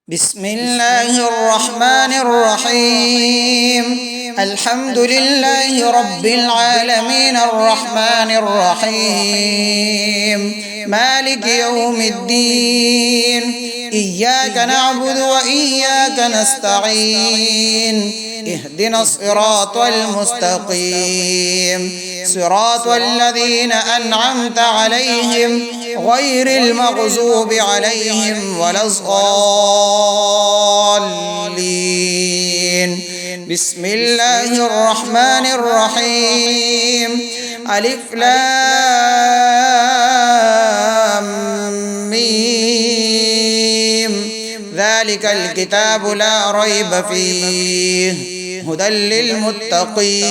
بسم الله الرحمن الرحيم. الحمد لله رب العالمين الرحمن الرحيم مالك يوم الدين. إياك نعبد وإياك نستعين. اهدنا الصراط المستقيم صراط الذين أنعمت عليهم غير المغضوب عليهم ولا الضالين. بسم الله الرحمن الرحيم. ألف لام ميم. ذلك الكتاب لا ريب فيه هدى للمتقين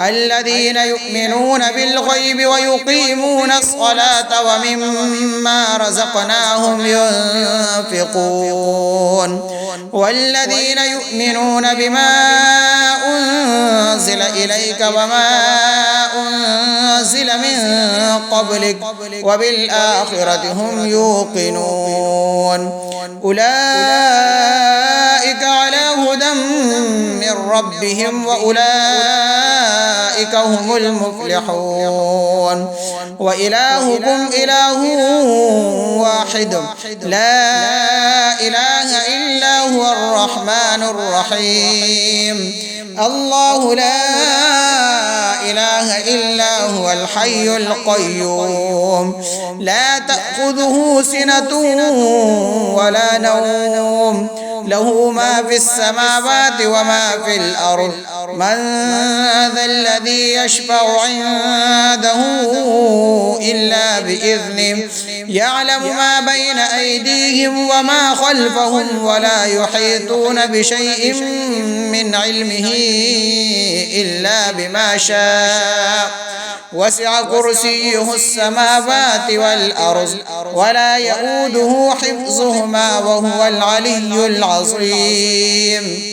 الذين يؤمنون بالغيب ويقيمون الصلاة ومما رزقناهم ينفقون والذين يؤمنون بما أنزل إليك وما أنزل من قبلك وبالآخرة هم يوقنون. أولئك على هدى من ربهم وأولئك هم المفلحون. وإلهكم إله واحد لا إله إلا هو الرحمن الرحيم. الله لا إله إلا هو الحي القيوم لا تأخذه سنة ولا نوم له ما في السماوات وما في الأرض. من ذا الذي يشفع عنده إلا بإذنه يعلم ما بين أيديهم وما خلفهم ولا يحيطون بشيء من علمه إلا بما شاء. وسع كرسيه السماوات والأرض ولا يؤوده حفظهما وهو العلي العظيم.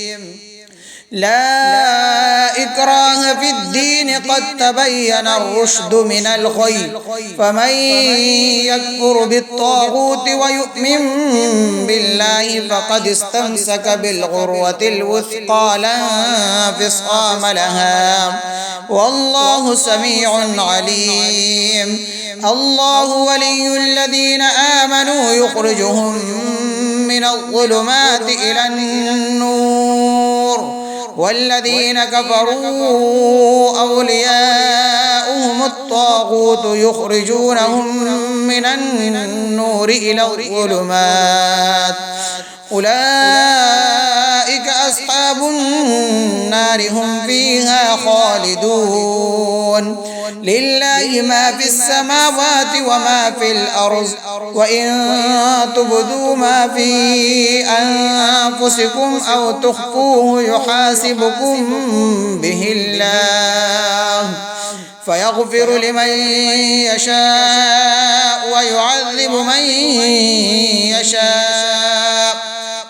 لا إكراه في الدين قد تبين الرشد من الغي. فمن يكفر بالطاغوت ويؤمن بالله فقد استمسك بالعروة الوثقى لا انفصام لها والله سميع عليم. الله ولي الذين آمنوا يخرجهم من الظلمات إلى النور والذين كفروا أولياؤهم الطاغوت يخرجونهم من النور إلى الظلمات. أولئك أصحاب النار هم فيها خالدون. لله ما في السماوات وما في الأرض وإن تبدوا ما في أنفسكم أو تخفوه يحاسبكم به الله فيغفر لمن يشاء ويعذب من يشاء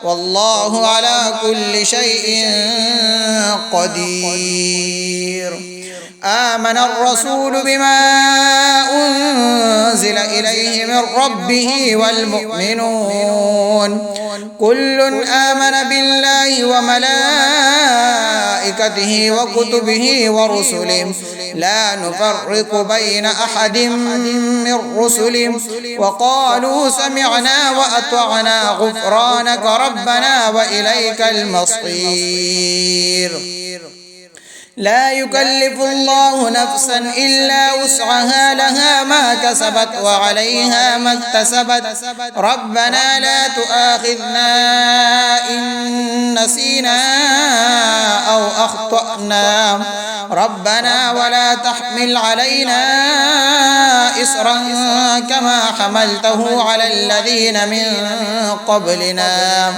والله على كل شيء قدير. آمن الرسول بما أنزل إليه من ربه والمؤمنون كل آمن بالله وملائكته وكتبه ورسله لا نفرق بين أحد من رسله وقالوا سمعنا وأطعنا غفرانك ربنا وإليك المصير. لا يكلف الله نفسا إلا وسعها لها ما كسبت وعليها ما اكتسبت. ربنا لا تؤاخذنا إن نسينا أو أخطأنا ربنا ولا تحمل علينا إصرا كما حملته على الذين من قبلنا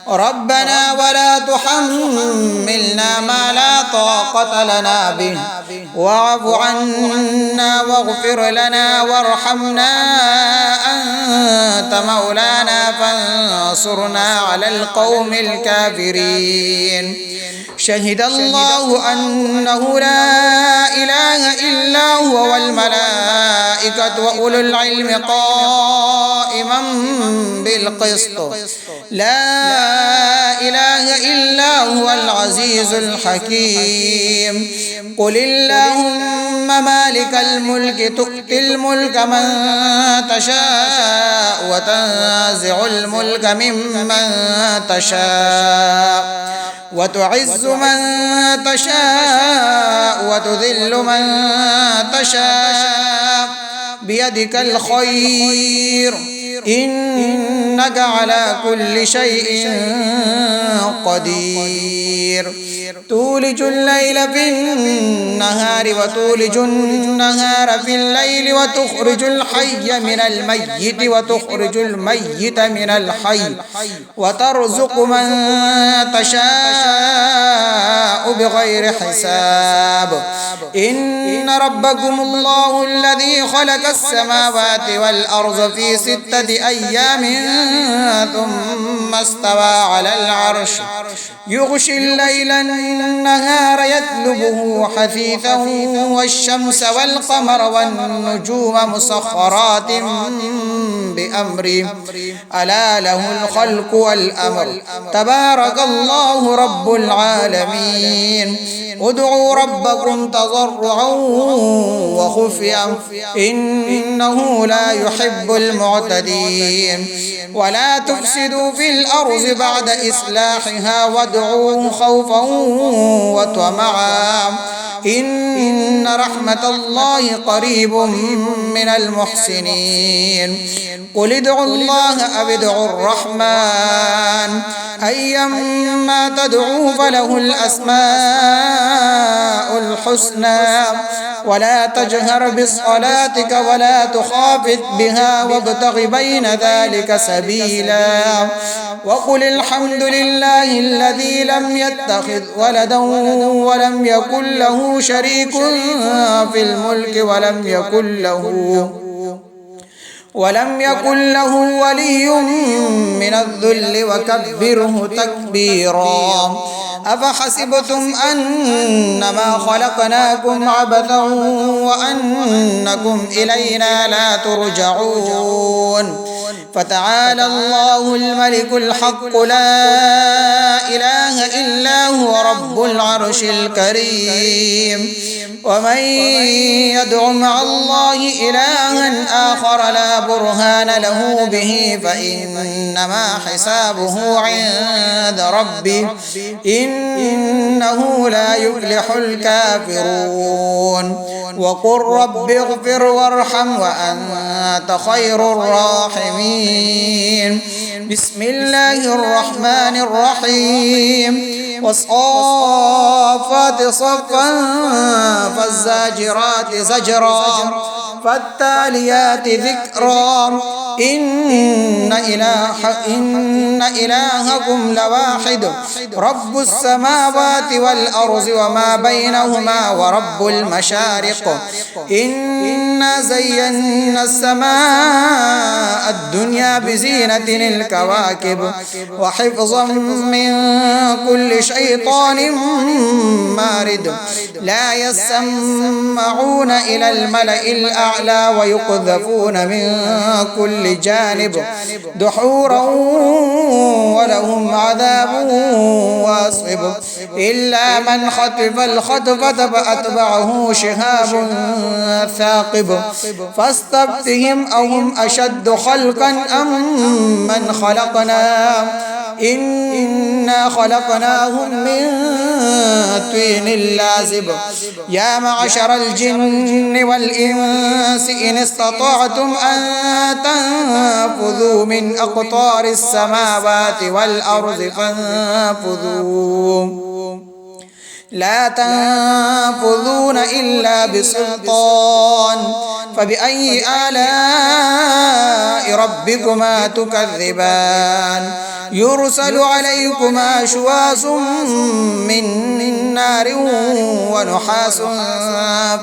ربنا ولا تحملنا ما لا طاقة لنا به واعف عنا واغفر لنا وارحمنا أنت مولانا فانصرنا على القوم الكافرين. شهد الله أنه لا إله إلا هو والملائكة وأولو العلم قائما بالقسط لا إله إلا هو العزيز الحكيم قل اللهم مالك الملك تؤتي الملك من تشاء وتنزع الملك ممن تشاء وتعز من تشاء وتذل من تشاء بيدك الخير إنك على كل شيء قدير تولج الليل في النهار وتولج النهار في الليل وتخرج الحي من الميت وتخرج الميت من الحي وترزق من تشاء بغير حساب إن ربكم الله الذي خلق السماوات والأرض في 6 أيام ثم استوى على العرش يغشي الليل النهار يطلبه حثيثا والشمس والقمر والنجوم مسخرات بأمره ألا له الخلق والأمر تبارك الله رب العالمين ادعوا ربكم تضرعا وخفيا إنه لا يحب المعتدين ولا تفسدوا في الأرض بعد إصلاحها وادعوه خوفا وطمعا إن رحمة الله قريب من المحسنين قل ادعوا الله أو ادعوا الرحمن أيما تدعوا فله الأسماء الحسنى ولا تجهر بصلاتك ولا تخافت بها وابتغ بين ذلك سبيلا وقل الحمد لله الذي لم يتخذ ولدا ولم يكن له شريك في الملك ولم يكن له ولي من الذل وكبره تكبيرا أفحسبتم أنما خلقناكم عبثا وأنكم إلينا لا ترجعون فتعالى الله الملك الحق لا إله إلا هو رب العرش الكريم ومن يدع مع الله إلها آخر لا برهان له به فإنما حسابه عند ربه إنه لا يفلح الكافرون وقل رب اغفر وارحم وأنت خير الراحمين بسم الله الرحمن الرحيم والصافات صفا فالزاجرات زجرا فالتاليات ذكرا إن إلهكم لواحد رب السماوات والأرض وما بينهما ورب المشارق إنا زينا السماء الدنيا بزينة الكواكب وحفظا من كل شيطان مارد لا يسمعون إلى الملأ الأعلى ويقذفون من كل جانب دحورا ولهم عذاب واصب إلا من خطف الخطفة فأتبعه شهاب ثاقب فاستفتهم أهم أشد خلقا أم من خلقنا إنا خلقناهم من طين لازب يا معشر الجن والإنس إن استطعتم أن تنفذوا من أقطار السماوات والأرض فانفذوا لا تنفذون إلا بسلطان فبأي آلاء ربكما تكذبان يرسل عليكما شواظ من نار ونحاس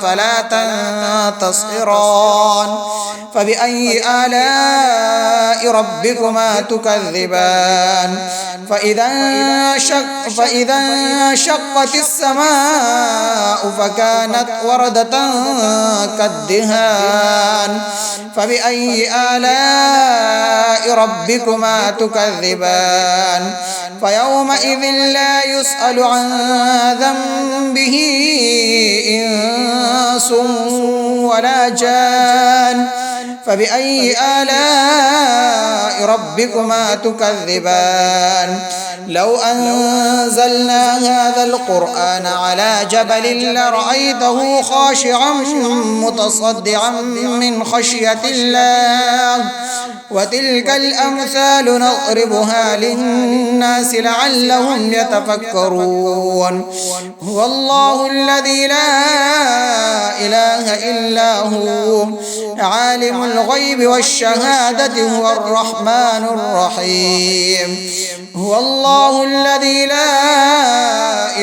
فلا تنتصران فبأي آلاء ربكما تكذبان فإذا انشقت السماء فكانت وردة كالدهان فبأي آلاء ربكما تكذبان فيومئذ لا يسأل عن ذنبه إنس ولا جان فبأي آلاء ربكما تكذبان لو أنزلنا هذا القرآن على جبل لرأيته خاشعا متصدعا من خشية الله وتلك الأمثال نضربها للناس لعلهم يتفكرون هو الله الذي لا إله إلا هو عالم الغيب والشهادة هو الرحمن الرحيم هو الله الذي لا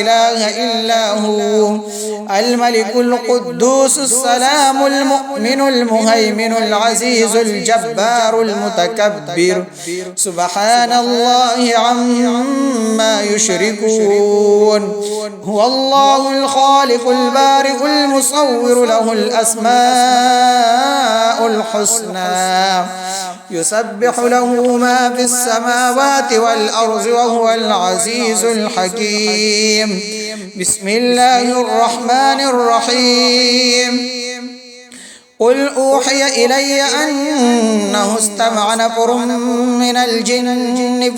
إله إلا هو الملك القدوس السلام المؤمن المهيمن العزيز الجبار المتكبر سبحان الله عما يشركون هو الله الخالق البارئ المصور له الأسماء الحسنى يسبح له ما في السماوات والأرض وهو العزيز الحكيم بسم الله الرحمن الرحيم قل أوحي إلي أنه استمع نفر من الجن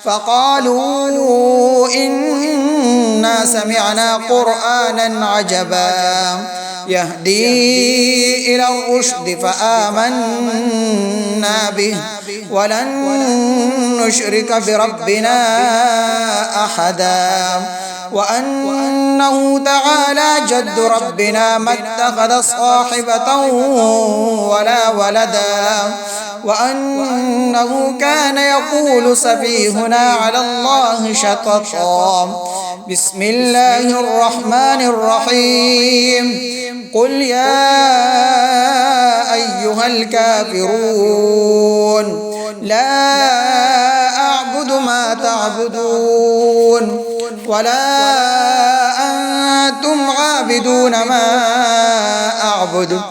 فقالوا إنا سمعنا قرآنا عجبا يهدي إلى الرشد فآمنا به ولن نشرك بربنا أحدا وأنه تعالى جد ربنا ما اتخذ صاحبة ولا ولدا وأنه كان يقول سفيهنا على الله شططا بسم الله الرحمن الرحيم قل يا أيها الكافرون لا أعبد ما تعبدون ولا أنتم عابدون ما أعبد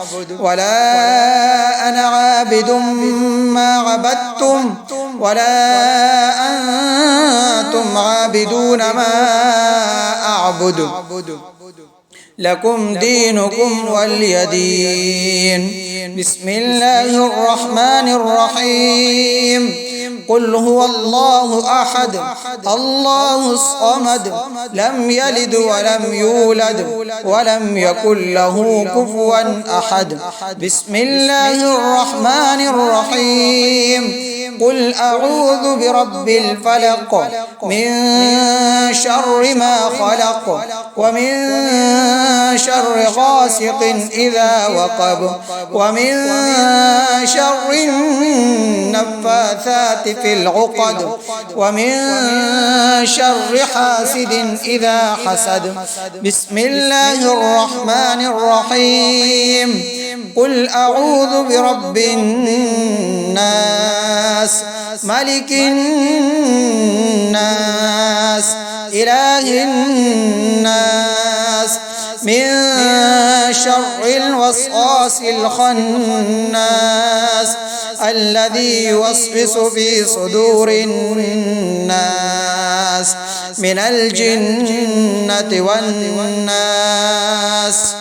ولا أنا عابد ما عبدتم ولا أنتم عابدون ما أعبد لكم دينكم ولي دين بسم الله الرحمن الرحيم قل هو الله أحد الله الصمد لم يلد ولم يولد ولم يكن له كفوا أحد بسم الله الرحمن الرحيم قل أعوذ برب الفلق من شر ما خلق ومن شر غاسق إذا وقب ومن شر النفاثات في العقد ومن شر حاسد إذا حسد بسم الله الرحمن الرحيم قل أعوذ برب الناس ملك الناس إله الناس من شر الوسواس الخناس الذي يوسوس في صدور الناس من الجنة والناس